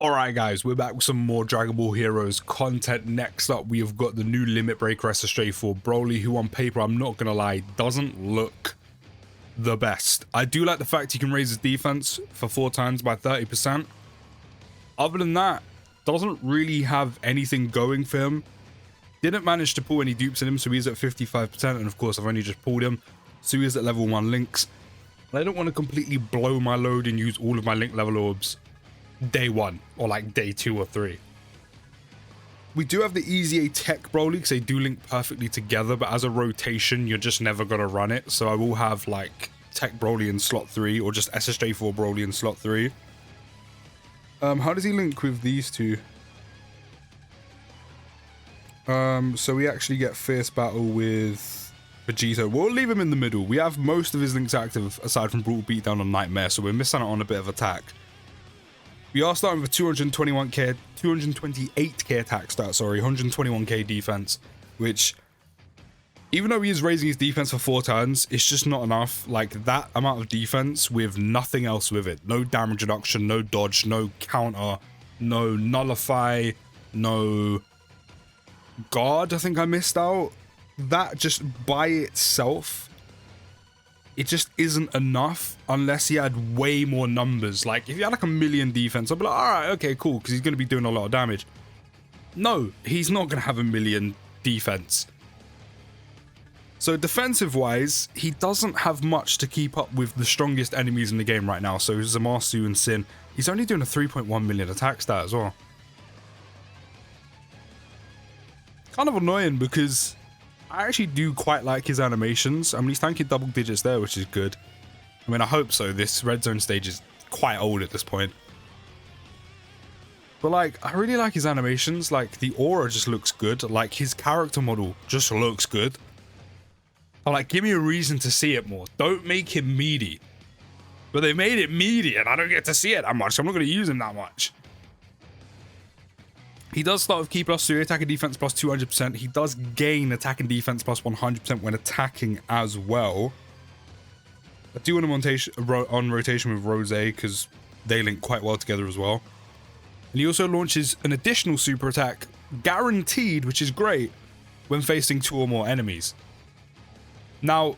Alright guys, we're back with some more Dragon Ball Heroes content. Next up, we have got the new Limit Breaker SSJ4 Broly, who on paper, I'm not gonna lie, doesn't look the best. I do like the fact he can raise his defense for 4 times by 30%. Other than that, doesn't really have anything going for him. Didn't manage to pull any dupes in him, so he's at 55%, and of course I've only just pulled him, so he is at level 1 links. I don't want to completely blow my load and use all of my link level orbs day 1 or like day 2 or 3. We do have the Easy A Tech Broly because they do link perfectly together, but as a rotation you're just never gonna run it, so I will have like Tech Broly in slot 3 or just SSJ4 Broly in slot 3. How does he link with these two? So we actually get Fierce Battle with Vegeta. We'll leave him in the middle. We have most of his links active aside from Brutal Beatdown and Nightmare, so we're missing out on a bit of attack. We are starting with 228k attack stat, 121k defense, which, even though he is raising his defense for 4 turns, it's just not enough. Like, that amount of defense with nothing else with it. No damage reduction, no dodge, no counter, no nullify, no guard, I think I missed out. That just by itself, it just isn't enough unless he had way more numbers. Like, if he had like 1,000,000 defense, I'd be like, alright, okay, cool, because he's going to be doing a lot of damage. No, he's not going to have 1,000,000 defense. So defensive-wise, he doesn't have much to keep up with the strongest enemies in the game right now. So Zamasu and Sin. He's only doing a 3.1 million attack stat as well. Kind of annoying because I actually do quite like his animations. I mean, he's tanking double digits there, which is good. I mean, I hope so. This red zone stage is quite old at this point. But like, I really like his animations. Like, the aura just looks good. Like, his character model just looks good. Like, give me a reason to see it more. Don't make him meaty. But they made it meaty and I don't get to see it that much. I'm not going to use him that much. He does start with Key plus 3, attack and defense plus 200%. He does gain attack and defense plus 100% when attacking as well. I do want him on rotation with Rose because they link quite well together as well. And he also launches an additional super attack, guaranteed, which is great, when facing 2 or more enemies. Now,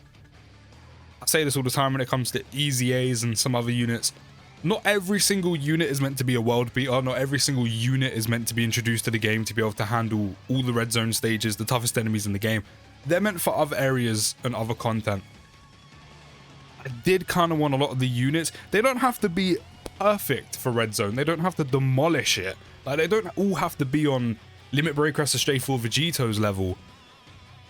I say this all the time when it comes to Easy A's and some other units. Not every single unit is meant to be a world beater. Not every single unit is meant to be introduced to the game to be able to handle all the red zone stages, the toughest enemies in the game. They're meant for other areas and other content. I did kind of want a lot of the units. They don't have to be perfect for red zone. They don't have to demolish it. Like, they don't all have to be on Limit Breaker SSJ4 Vegito's level.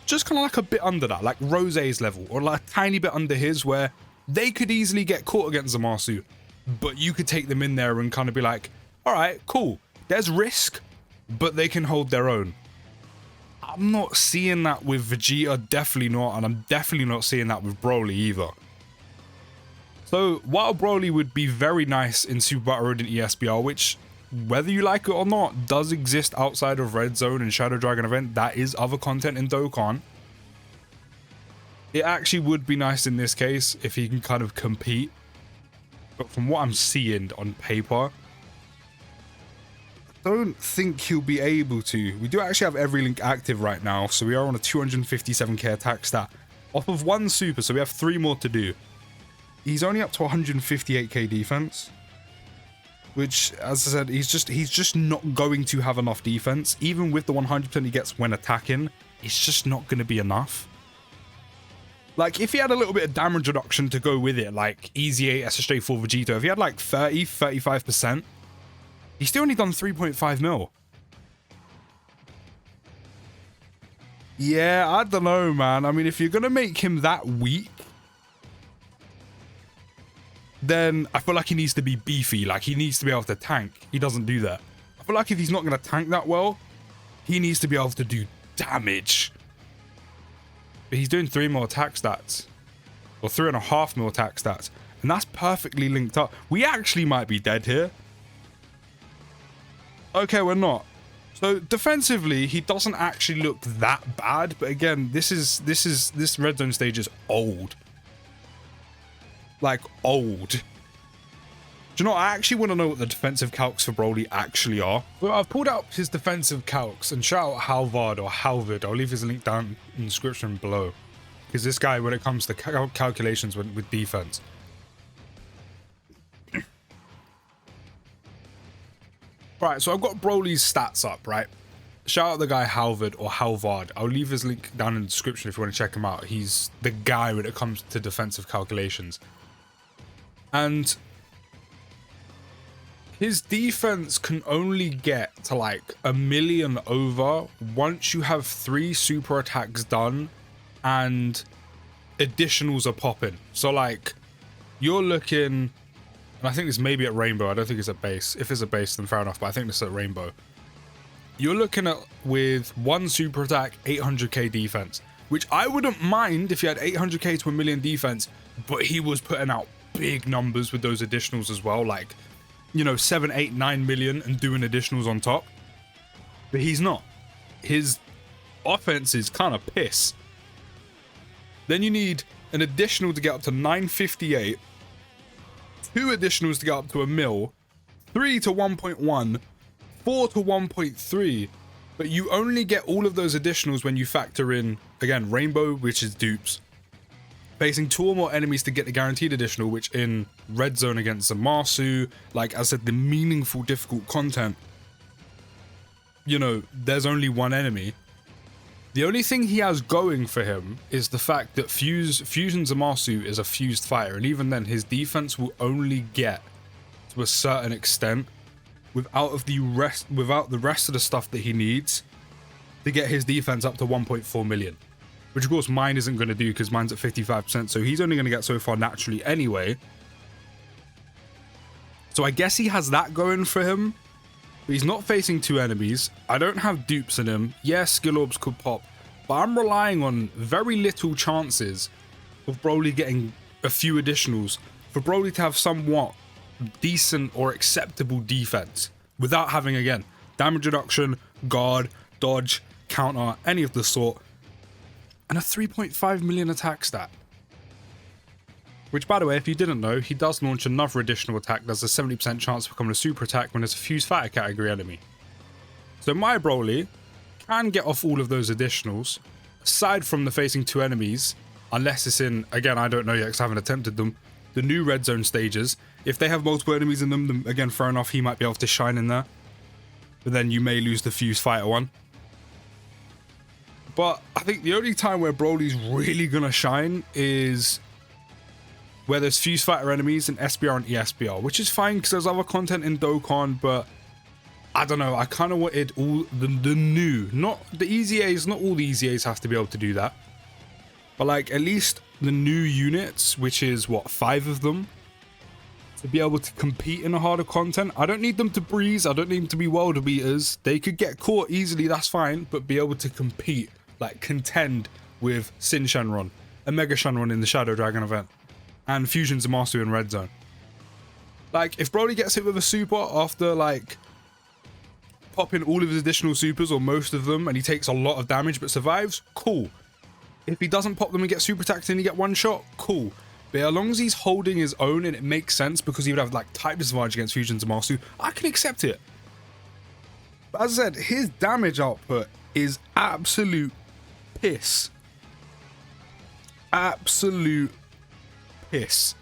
Just kind of like a bit under that, like Rose's level, or like a tiny bit under his, where they could easily get caught against Zamasu. But you could take them in there and kind of be like, alright, cool. There's risk, but they can hold their own. I'm not seeing that with Vegeta, definitely not, and I'm definitely not seeing that with Broly either. So, while Broly would be very nice in Super Battle Road and ESBR, which, whether you like it or not, does exist outside of Red Zone and Shadow Dragon event, that is other content in Dokkan. It actually would be nice in this case if he can kind of compete. But from what I'm seeing on paper, I don't think he'll be able to. We do actually have every link active right now, so we are on a 257k attack stat off of 1 super, so we have 3 more to do. He's only up to 158k defense, which, as I said, he's just not going to have enough defense. Even with the 100% he gets when attacking, it's just not going to be enough. Like, if he had a little bit of damage reduction to go with it, like Easy 8 SSJ4 Vegeta, if he had like 35%, he's still only done 3.5 mil. Yeah, I don't know, man. I mean, if you're going to make him that weak, then I feel like he needs to be beefy. Like, he needs to be able to tank. He doesn't do that. I feel like if he's not going to tank that well, he needs to be able to do damage. But he's doing 3 more attack stats. Or 3.5 mil attack stats. And that's perfectly linked up. We actually might be dead here. Okay, we're not. So defensively, he doesn't actually look that bad. But again, this red zone stage is old. Like, old. Do you know, I actually want to know what the defensive calcs for Broly actually are. Well, I've pulled out his defensive calcs, and shout out Halvard or Halvard. I'll leave his link down in the description below. Because this guy, when it comes to calculations with defense. Right, so I've got Broly's stats up, right? Shout out the guy Halvard or Halvard. I'll leave his link down in the description if you want to check him out. He's the guy when it comes to defensive calculations. And his defense can only get to like 1,000,000 over once you have 3 super attacks done and additionals are popping. So like you're looking, and I think this may be at Rainbow. I don't think it's at base. If it's at base, then fair enough, but I think this is at Rainbow. You're looking at, with 1 super attack, 800k defense, which I wouldn't mind if you had 800k to 1,000,000 defense, but he was putting out big numbers with those additionals as well, like, you know, 7, 8, 9 million and doing additionals on top. But he's not. His offense is kind of piss. Then you need an additional to get up to 958, 2 additionals to get up to 1,000,000, 3 to 1.1, 4 to 1.3, but you only get all of those additionals when you factor in, again, Rainbow, which is dupes, facing 2 or more enemies to get the guaranteed additional, which in Red Zone against Zamasu, like I said, the meaningful, difficult content, you know, there's only 1 enemy. The only thing he has going for him is the fact that Fusion Zamasu is a fused fighter, and even then his defense will only get to a certain extent without the rest of the stuff that he needs to get his defense up to 1.4 million. Which of course mine isn't going to do because mine's at 55%, so he's only going to get so far naturally anyway. So I guess he has that going for him, but he's not facing 2 enemies. I don't have dupes in him. Yes, skill orbs could pop, but I'm relying on very little chances of Broly getting a few additionals, for Broly to have somewhat decent or acceptable defense without having, again, damage reduction, guard, dodge, counter, any of the sort, and a 3.5 million attack stat. Which, by the way, if you didn't know, he does launch another additional attack that's a 70% chance of becoming a super attack when it's a fused fighter category enemy. So my Broly can get off all of those additionals, aside from the facing 2 enemies, unless it's in, again, I don't know yet because I haven't attempted them, the new Red Zone stages. If they have multiple enemies in them, then again, fair enough, he might be able to shine in there. But then you may lose the fused fighter one. But I think the only time where Broly's really gonna shine is where there's fused fighter enemies in SBR and ESBR, which is fine because there's other content in Dokkan, but I don't know, I kind of wanted all the new, not the easy A's, not all the easy A's have to be able to do that, but like at least the new units, which is what, 5 of them, to be able to compete in a harder content. I don't need them to breeze, I don't need them to be world beaters, they could get caught easily, that's fine, but be able to compete, like contend with Sin Shenron and Mega Shenron in the Shadow Dragon event, and Fusion Zamasu in Red Zone. Like, if Broly gets hit with a super after, like, popping all of his additional supers, or most of them, and he takes a lot of damage but survives, cool. If he doesn't pop them and get super attacked and he get 1 shot, cool. But as long as he's holding his own and it makes sense because he would have, like, type disadvantage against Fusion Zamasu, I can accept it. But as I said, his damage output is absolute piss. Absolute piss.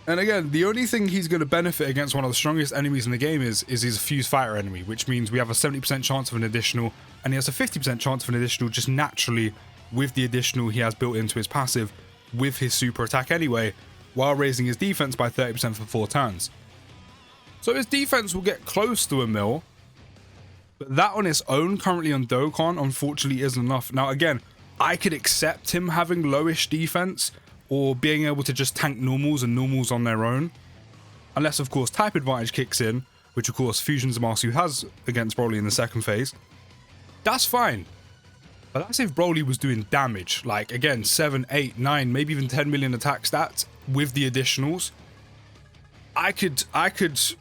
And again, the only thing he's going to benefit against one of the strongest enemies in the game is his fused fighter enemy, which means we have a 70% chance of an additional, and he has a 50% chance of an additional just naturally with the additional he has built into his passive with his super attack anyway, while raising his defense by 30% for 4 turns. So his defense will get close to 1,000,000, but that on its own currently on Dokkan unfortunately isn't enough. Now again, I could accept him having lowish defense or being able to just tank normals and normals on their own, unless of course type advantage kicks in, which of course Fusion Zamasu has against Broly in the second phase. That's fine, but that's if Broly was doing damage, like again 7, 8, 9, maybe even 10 million attack stats with the additionals. I could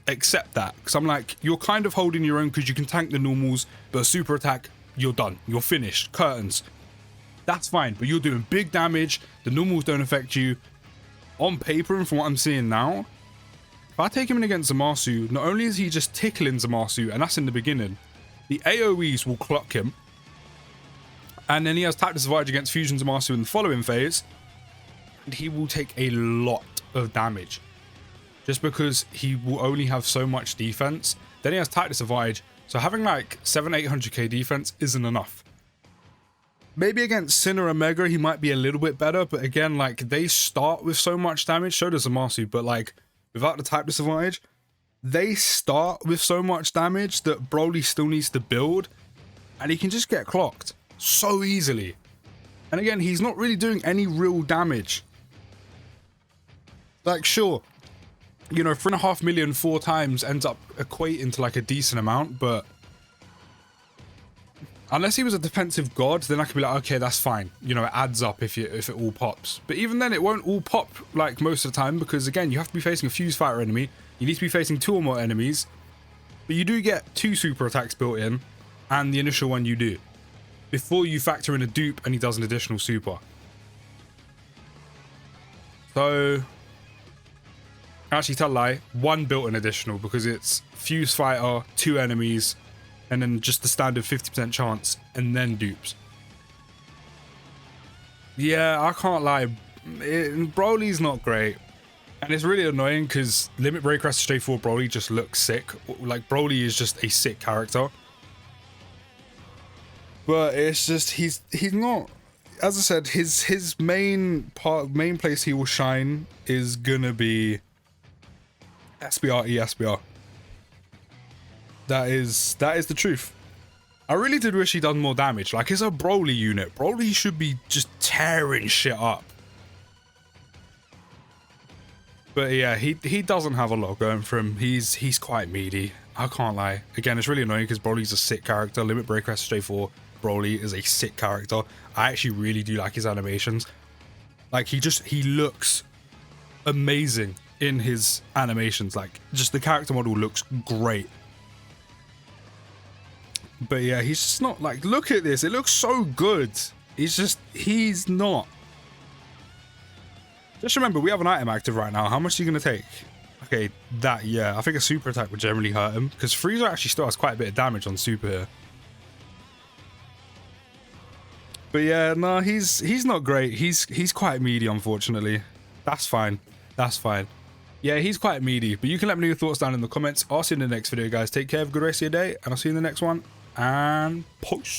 accept that, because I'm like, you're kind of holding your own because you can tank the normals, but a super attack, you're done, you're finished, curtains. That's fine, but you're doing big damage, the normals don't affect you. on paper and from what I'm seeing now, if I take him in against Zamasu, not only is he just tickling Zamasu, and that's in the beginning, the AoEs will clock him. And then he has Tactics of Rage against Fusion Zamasu in the following phase, and he will take a lot of damage. Just because he will only have so much defense. Then he has Tactics of Rage, so having like 700-800k defense isn't enough. Maybe against Sinner and Mega he might be a little bit better, but again, like, they start with so much damage, so does Zamasu, but like, without the Tactics of Rage, they start with so much damage that Broly still needs to build, and he can just get clocked so easily. And again, he's not really doing any real damage. Like, sure, you know, 3.5 million 4 times ends up equating to like a decent amount, but unless he was a defensive god, then I could be like, okay, that's fine. You know, it adds up if it all pops. But even then, it won't all pop like most of the time, because again, you have to be facing a fuse fighter enemy. You need to be facing 2 or more enemies. But you do get 2 super attacks built in, and the initial one you do, before you factor in a dupe and he does an additional super. So, actually tell a lie, 1 built-in additional, because it's fuse fighter, 2 enemies, and then just the standard 50% chance, and then dupes. Yeah, I can't lie, Broly's not great. And it's really annoying because Limit Breaker SSJ4 Broly just looks sick. Like, Broly is just a sick character. But it's just, he's not, as I said, his main place he will shine is gonna be SBR ESBR. That is the truth. I really did wish he'd done more damage. Like, it's a Broly unit. Broly should be just tearing shit up. But yeah, he doesn't have a lot going for him. He's quite meaty. I can't lie. Again, it's really annoying because Broly's a sick character. Limit Breaker SSJ4 Broly is a sick character. I actually really do like his animations. Like, he looks amazing in his animations. Like, just the character model looks great. But yeah, he's just not, like, look at this. It looks so good. He's not. Just remember, we have an item active right now. How much are you going to take? Okay, yeah. I think a super attack would generally hurt him, because Frieza actually still has quite a bit of damage on super here. But yeah, no, he's not great. He's quite meaty, unfortunately. That's fine. That's fine. Yeah, he's quite meaty, but you can let me know your thoughts down in the comments. I'll see you in the next video, guys. Take care, have a good rest of your day, and I'll see you in the next one. And peace.